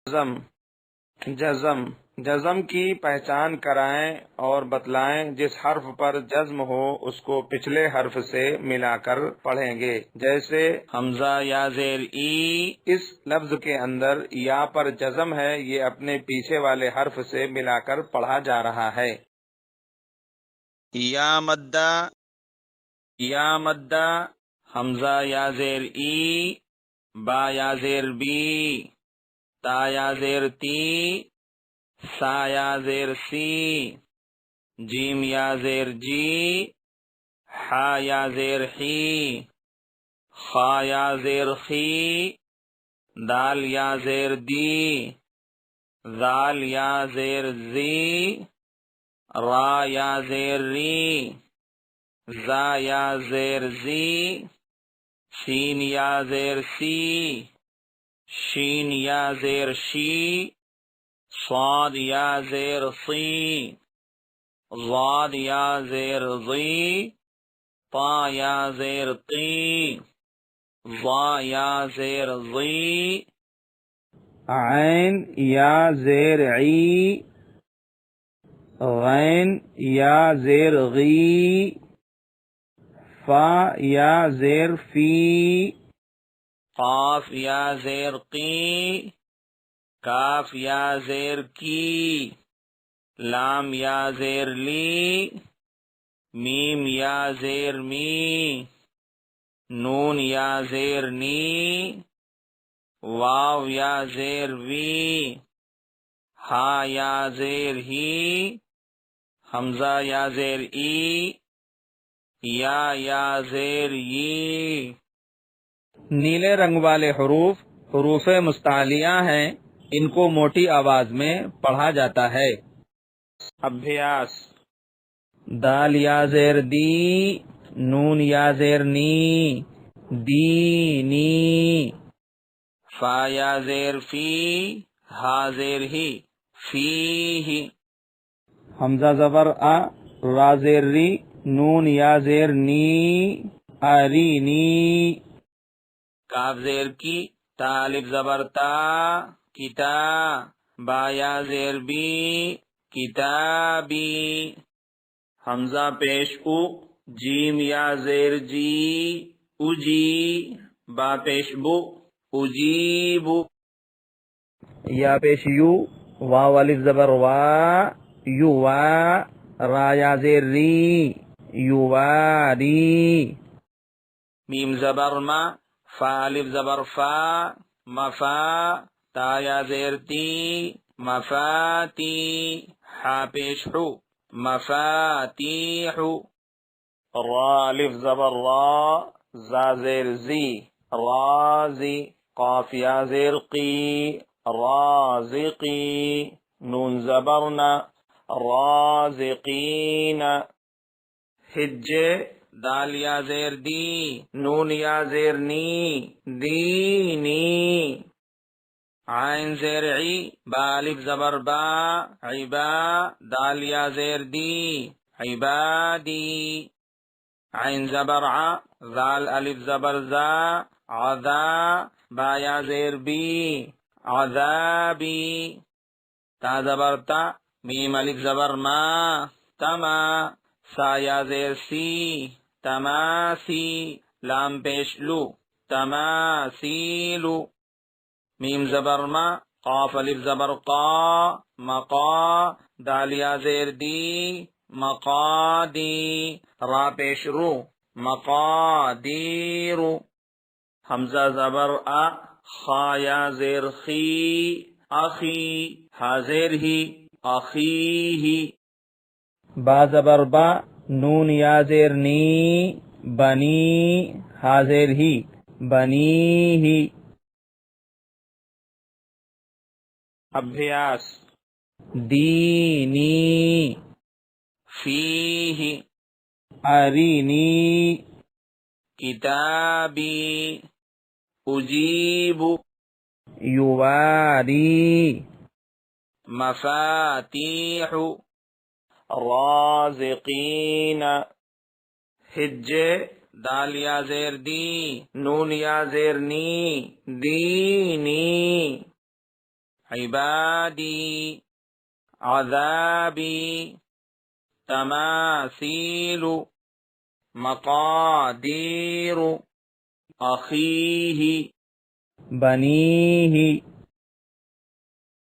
جزم جزم جزم کی پہچان کرائیں اور بتلائیں۔ جس حرف پر جزم ہو اس کو پچھلے حرف سے ملا کر پڑھیں گے، جیسے حمزہ یا زیر ای۔ اس لفظ کے اندر یا پر جزم ہے، یہ اپنے پیچھے والے حرف سے ملا کر پڑھا جا رہا ہے۔ یا مدہ، یا مدہ، حمزہ یا زیر ای، با یا زیر بی، تا یا زیر تی، سا یا زیر سی، جیم یا زیر جی، حا یا زیر حی، خا یا زیر خی، دال یا زیر دی، ذال یا زیر زی، را یا زیر ری، زا یا زیر زی، سین یا زیر سی، شین یا زیر شی، صاد یا زیر صی، ضاد یا زیر ضی، طا یا زیر طی، ظا یا زیر ضی، عین یا زیر عی، غین یا زیر غی، فا یا زیر فی، قاف یا زیر قی، کاف یا زیر کی، لام یا زیر لی، میم یا زیر می، نون یا زیر نی، واو یا زیر وی، ہا یا زیر ہی، حمزہ یا زیر ای، یا زیر ی۔ نیلے رنگ والے حروف حروف مستعلیہ ہیں، ان کو موٹی آواز میں پڑھا جاتا ہے۔ ابھیاس: دال یا زیر دی، نون یا زیر نی، دینی، فا یا زیر فی، ہا زیر ہی، فی، حمزہ زبر آ، را زیر ری، نون یا زیر نی، ارینی، کاف زیر کی، تا الف زبر تا، کتا، با یا زیر بی، کتابی، حمزہ پیش او، جیم یا زیر جی، اجی، با پیش بو، اجیبو، یا پیش یو، واو الف زبر وا، یوا، را یا زیر ری، یواری، میم زبر ما، فا الف زبر فا، مفا، تا یا زیر تی، مفاتی، حا پیش حو، مفاتیح، را الف زبر را، زا زیر زی، رازی، قاف یا زیر قی، رازقی، نون زبرنا، رازقین، حجے: دال یا زیر دی، نون یا زیر نی، دینی، عین زیر عی، با الف زبر با، عبا، دال یا زیر دی، عبادی، عین زبر ع، ذال الف زبر زا، عذا، با یا زیر بی، عذابی، تا زبر تا، میم الف زبر ما، تما، سا یا زیر سی، تماسی، لام پیش لو، تماثیلو، میم زبر ما، قاف الف زبر قا، مقا، دال یا زیر دی، مقادی، را پیش رو، مقادیرو، حمزہ زبر ا، خا یا زیر خی، اخی، ہا زیر ہی، اخیہی، با زبر با، نون یا زیر نی، بنی، ہا زیر ہی، بنیہی۔ ابھیاس: دینی، فیہ، ارینی، کتابی، اجیب، یواری، مفاتیح، رازقین، حجے: دال یا زیر دی، نون یا زیر نی، دینی، عبادی عذابی تماثیل مقادیر اخیہ بنیہ